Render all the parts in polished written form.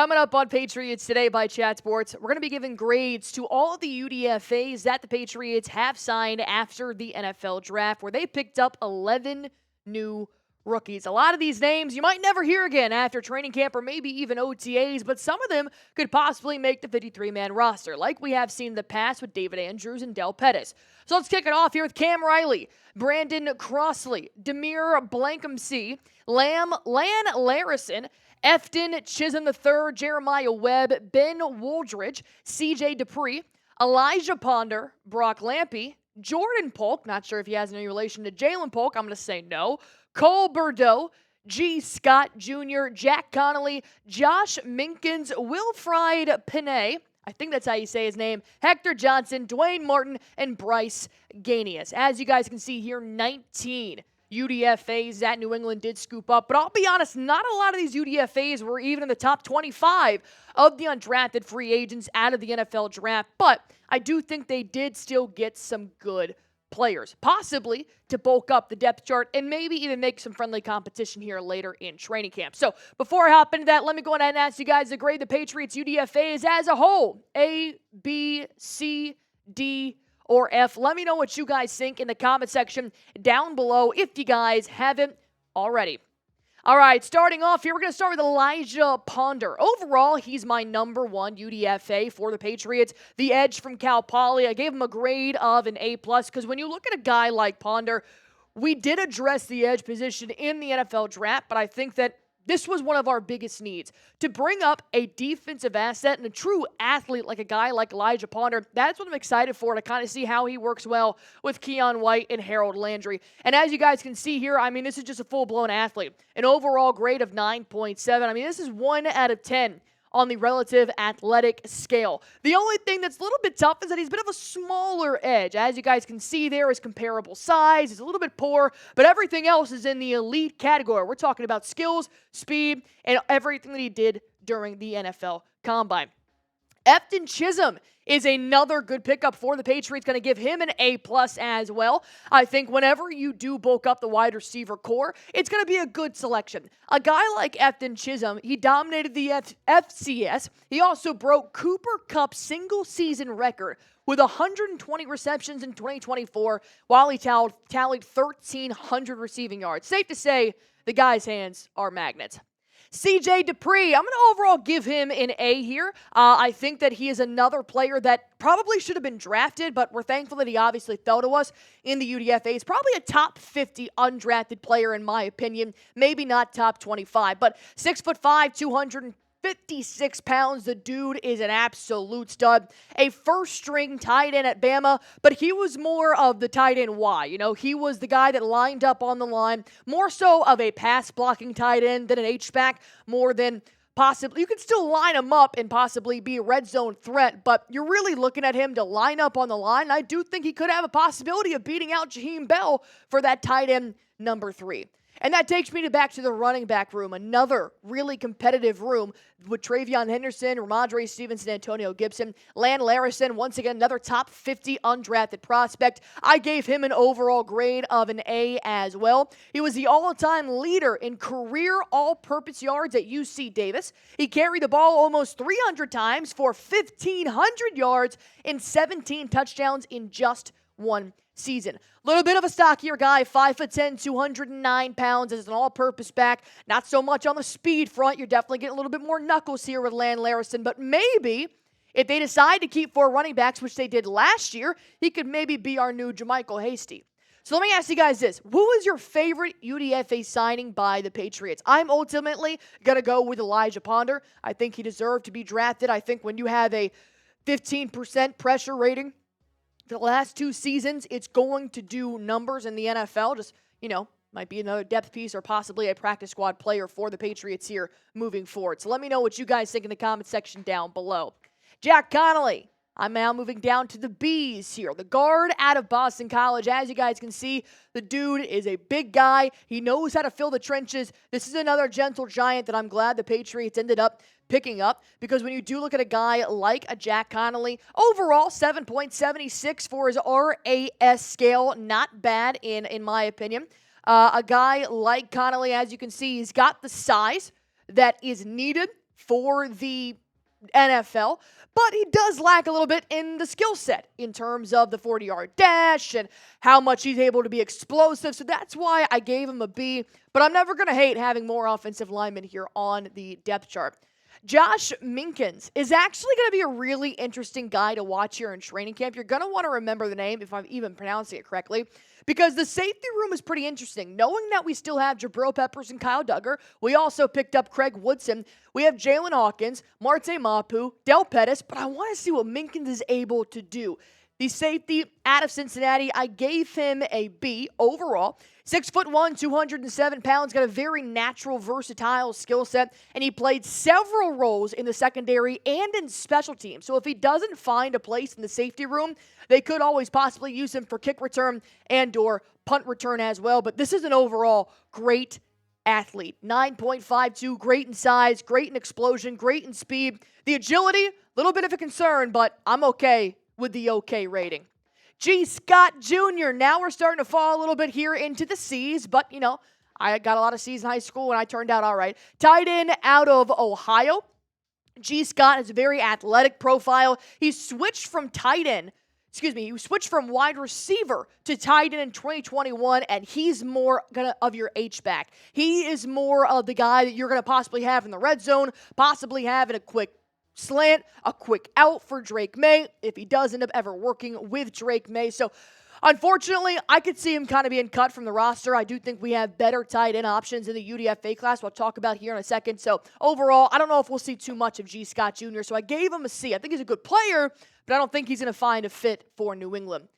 Coming up on Patriots Today by Chat Sports, we're going to be giving grades to all of the UDFAs that the Patriots have signed after the NFL draft, where they picked up 11 new rookies. A lot of these names you might never hear again after training camp or maybe even OTAs, but some of them could possibly make the 53-man roster, like we have seen in the past with David Andrews and Del Pettis. So let's kick it off here with Cam Riley, Brandon Crossley, DeMeer, Blankumsee, Lan Larison, Efton Chism III, Jeremiah Webb, Ben Wooldridge, CJ Dupree, Elijah Ponder, Brock Lampy, Jordan Polk, not sure if he has any relation to Jalen Polk, I'm going to say no, Cole Bordeaux, G. Scott Jr., Jack Conley, Josh Minkins, Wilfried Pinay, I think that's how you say his name, Hector Johnson, Dwayne Martin, and Bryce Ganius. As you guys can see here, 19 UDFAs that New England did scoop up. But I'll be honest, not a lot of these UDFAs were even in the top 25 of the undrafted free agents out of the NFL draft. But I do think they did still get some good players, possibly to bulk up the depth chart and maybe even make some friendly competition here later in training camp. So before I hop into that, let me go ahead and ask you guys to grade the Patriots UDFAs as a whole. A, B, C, D, or F. Let me know what you guys think in the comment section down below if you guys haven't already. All right, starting off here, we're going to start with Elijah Ponder. Overall, he's my number one UDFA for the Patriots. The edge from Cal Poly, I gave him a grade of an A+, because when you look at a guy like Ponder, we did address the edge position in the NFL draft, but I think that this was one of our biggest needs. To bring up a defensive asset and a true athlete like a guy like Elijah Ponder, that's what I'm excited for, to kind of see how he works well with Keon White and Harold Landry. And as you guys can see here, I mean, this is just a full-blown athlete. An overall grade of 9.7. I mean, this is 1 out of 10 on the relative athletic scale. The only thing that's a little bit tough is that he's a bit of a smaller edge. As you guys can see there, his comparable size is a little bit poor, but everything else is in the elite category. We're talking about skills, speed, and everything that he did during the NFL Combine. Efton Chism is another good pickup for the Patriots. Going to give him an A+ as well. I think whenever you do bulk up the wide receiver core, it's going to be a good selection. A guy like Efton Chism, he dominated the FCS. He also broke Cooper Kupp's single-season record with 120 receptions in 2024, while he tallied 1,300 receiving yards. Safe to say, the guy's hands are magnets. CJ Dupree, I'm going to overall give him an A here. I think that he is another player that probably should have been drafted, but we're thankful that he obviously fell to us in the UDFA. He's probably a top 50 undrafted player in my opinion, maybe not top 25, but 6'5", 256 pounds. The dude is an absolute stud. A first-string tight end at Bama, but he was more of the tight end Y. You know, he was the guy that lined up on the line, more so of a pass-blocking tight end than an H-back, more than possibly. You could still line him up and possibly be a red zone threat, but you're really looking at him to line up on the line. I do think he could have a possibility of beating out Jaheim Bell for that tight end number 3. And that takes me back to the running back room, another really competitive room with Travion Henderson, Ramondre Stevenson, Antonio Gibson, Lan Larison, once again, another top 50 undrafted prospect. I gave him an overall grade of an A as well. He was the all-time leader in career all-purpose yards at UC Davis. He carried the ball almost 300 times for 1,500 yards and 17 touchdowns in just one season. Little bit of a stockier guy, 5'10", 209 pounds as an all-purpose back. Not so much on the speed front. You're definitely getting a little bit more knuckles here with Lan Larison, but maybe if they decide to keep 4 running backs, which they did last year, he could maybe be our new JaMycal Hasty. So let me ask you guys this. Who was your favorite UDFA signing by the Patriots? I'm ultimately going to go with Elijah Ponder. I think he deserved to be drafted. I think when you have a 15% pressure rating the last 2 seasons, it's going to do numbers in the NFL. Just, might be another depth piece or possibly a practice squad player for the Patriots here moving forward. So let me know what you guys think in the comment section down below. Jack Conley. I'm now moving down to the B's here. The guard out of Boston College. As you guys can see, the dude is a big guy. He knows how to fill the trenches. This is another gentle giant that I'm glad the Patriots ended up picking up, because when you do look at a guy like a Jack Conley, overall 7.76 for his RAS scale, not bad in my opinion. A guy like Conley, as you can see, he's got the size that is needed for the NFL, but he does lack a little bit in the skill set in terms of the 40-yard dash and how much he's able to be explosive. So that's why I gave him a B, but I'm never going to hate having more offensive linemen here on the depth chart. Josh Minkins is actually going to be a really interesting guy to watch here in training camp. You're going to want to remember the name, if I'm even pronouncing it correctly, because the safety room is pretty interesting. Knowing that we still have Jabril Peppers and Kyle Duggar, we also picked up Craig Woodson. We have Jalen Hawkins, Marte Mapu, Del Pettis, but I want to see what Minkins is able to do. The safety out of Cincinnati, I gave him a B overall. 6'1", 207 pounds, got a very natural, versatile skill set, and he played several roles in the secondary and in special teams. So if he doesn't find a place in the safety room, they could always possibly use him for kick return and or punt return as well. But this is an overall great athlete. 9.52, great in size, great in explosion, great in speed. The agility, a little bit of a concern, but I'm okay with the okay rating. G. Scott Jr. Now we're starting to fall a little bit here into the C's, but, I got a lot of C's in high school and I turned out all right. Tight end out of Ohio. G. Scott has a very athletic profile. He switched from wide receiver to tight end in 2021, and he's more of your H-back. He is more of the guy that you're going to possibly have in the red zone, possibly have in a quick slant, a quick out for Drake May if he does end up ever working with Drake May. So unfortunately, I could see him kind of being cut from the roster. I do think we have better tight end options in the UDFA class, we'll talk about here in a second. So overall, I don't know if we'll see too much of G. Scott Jr., so I gave him a C. I think he's a good player, but I don't think he's going to find a fit for New England.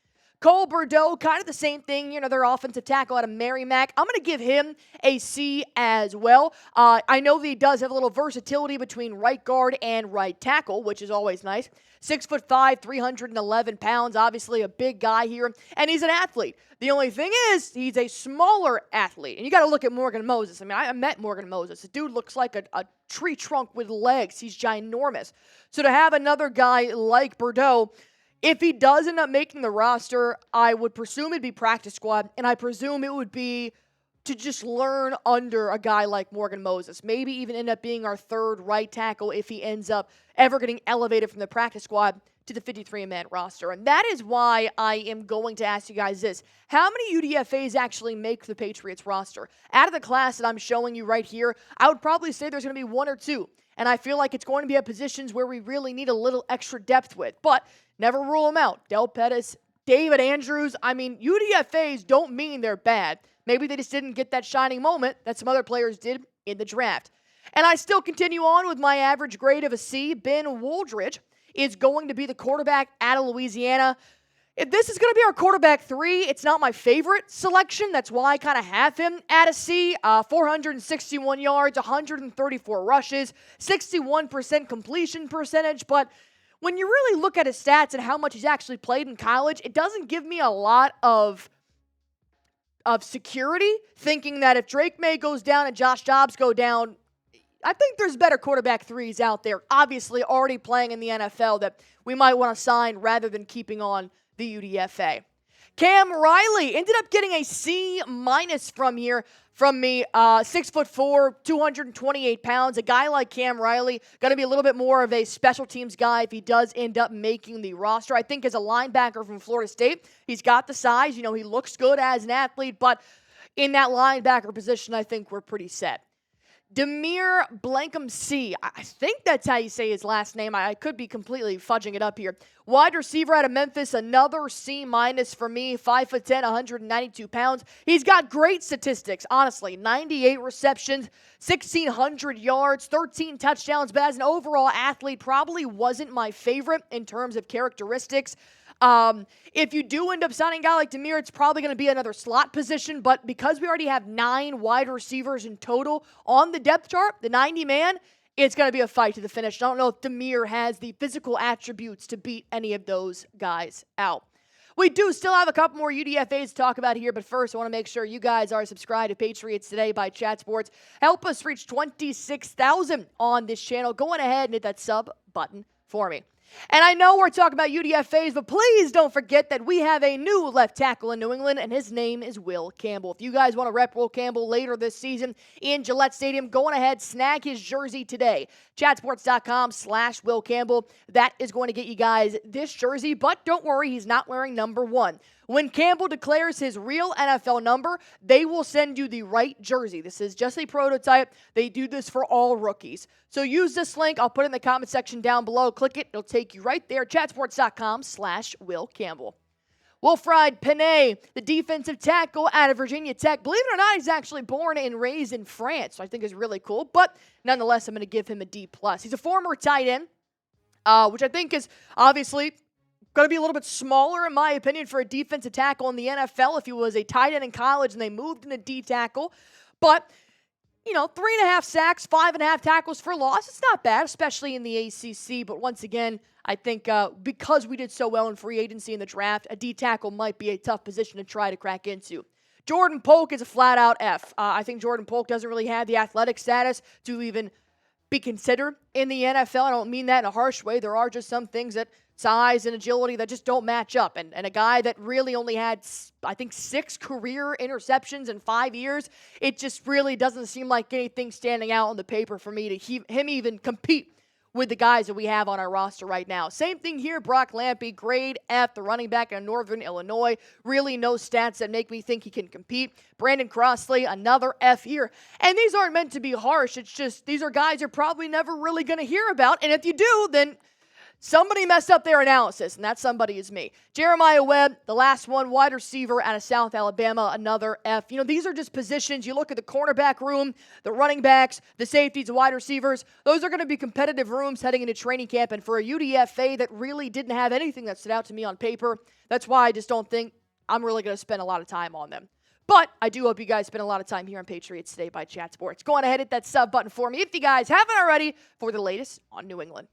Cole Bordeaux, kind of the same thing. Their offensive tackle out of Merrimack. I'm going to give him a C as well. I know that he does have a little versatility between right guard and right tackle, which is always nice. 6'5", 311 pounds, obviously a big guy here, and he's an athlete. The only thing is, he's a smaller athlete, and you got to look at Morgan Moses. I mean, I met Morgan Moses. The dude looks like a tree trunk with legs. He's ginormous. So to have another guy like Bordeaux, if he does end up making the roster, I would presume it'd be practice squad, and I presume it would be to just learn under a guy like Morgan Moses. Maybe even end up being our third right tackle if he ends up ever getting elevated from the practice squad to the 53-man roster. And that is why I am going to ask you guys this. How many UDFAs actually make the Patriots roster? Out of the class that I'm showing you right here, I would probably say there's going to be one or two. And I feel like it's going to be at positions where we really need a little extra depth with. But never rule them out. Del Pettis, David Andrews. I mean, UDFAs don't mean they're bad. Maybe they just didn't get that shining moment that some other players did in the draft. And I still continue on with my average grade of a C. Ben Wooldridge is going to be the quarterback out of Louisiana. If this is going to be our quarterback 3, it's not my favorite selection. That's why I kind of have him at a C. 461 yards, 134 rushes, 61% completion percentage. But when you really look at his stats and how much he's actually played in college, it doesn't give me a lot of security, thinking that if Drake May goes down and Josh Dobbs go down, I think there's better quarterback 3s out there, obviously already playing in the NFL, that we might want to sign rather than keeping on the UDFA. Cam Riley ended up getting a C- from me. 6'4", 228 pounds. A guy like Cam Riley, going to be a little bit more of a special teams guy if he does end up making the roster. I think as a linebacker from Florida State, he's got the size. He looks good as an athlete, but in that linebacker position, I think we're pretty set. DeMeer Blankumsee, I think that's how you say his last name. I could be completely fudging it up here. Wide receiver out of Memphis, another C- for me, 5'10", 192 pounds. He's got great statistics, honestly. 98 receptions, 1,600 yards, 13 touchdowns, but as an overall athlete, probably wasn't my favorite in terms of characteristics. If you do end up signing a guy like DeMeer, it's probably going to be another slot position, but because we already have 9 wide receivers in total on the depth chart, the 90-man, it's going to be a fight to the finish. I don't know if DeMeer has the physical attributes to beat any of those guys out. We do still have a couple more UDFAs to talk about here, but first I want to make sure you guys are subscribed to Patriots Today by Chat Sports. Help us reach 26,000 on this channel. Go on ahead and hit that sub button for me. And I know we're talking about UDFAs, but please don't forget that we have a new left tackle in New England, and his name is Will Campbell. If you guys want to rep Will Campbell later this season in Gillette Stadium, go on ahead, snag his jersey today. Chatsports.com/Will Campbell. That is going to get you guys this jersey, but don't worry, he's not wearing number 1. When Campbell declares his real NFL number, they will send you the right jersey. This is just a prototype. They do this for all rookies. So use this link. I'll put it in the comment section down below. Click it. It'll take you right there. Chatsports.com/Will Campbell. Wilfried Penay, the defensive tackle out of Virginia Tech. Believe it or not, he's actually born and raised in France, so I think is really cool. But nonetheless, I'm going to give him a D+. He's a former tight end, which I think is obviously going to be a little bit smaller, in my opinion, for a defensive tackle in the NFL if he was a tight end in college and they moved into D tackle. But, 3.5 sacks, 5.5 tackles for loss. It's not bad, especially in the ACC. But once again, I think because we did so well in free agency in the draft, a D tackle might be a tough position to try to crack into. Jordan Polk is a flat-out F. I think Jordan Polk doesn't really have the athletic status to even be considered in the NFL. I don't mean that in a harsh way. There are just some things that size and agility that just don't match up. And a guy that really only had, I think, 6 career interceptions in 5 years, it just really doesn't seem like anything standing out on the paper for me to him even compete with the guys that we have on our roster right now. Same thing here, Brock Lampy, grade F, the running back in Northern Illinois. Really no stats that make me think he can compete. Brandon Crossley, another F here. And these aren't meant to be harsh. It's just these are guys you're probably never really going to hear about. And if you do, then somebody messed up their analysis, and that somebody is me. Jeremiah Webb, the last one, wide receiver out of South Alabama, another F. These are just positions. You look at the cornerback room, the running backs, the safeties, the wide receivers. Those are going to be competitive rooms heading into training camp, and for a UDFA that really didn't have anything that stood out to me on paper, that's why I just don't think I'm really going to spend a lot of time on them. But I do hope you guys spend a lot of time here on Patriots Today by Chat Sports. Go on ahead, hit that sub button for me if you guys haven't already for the latest on New England.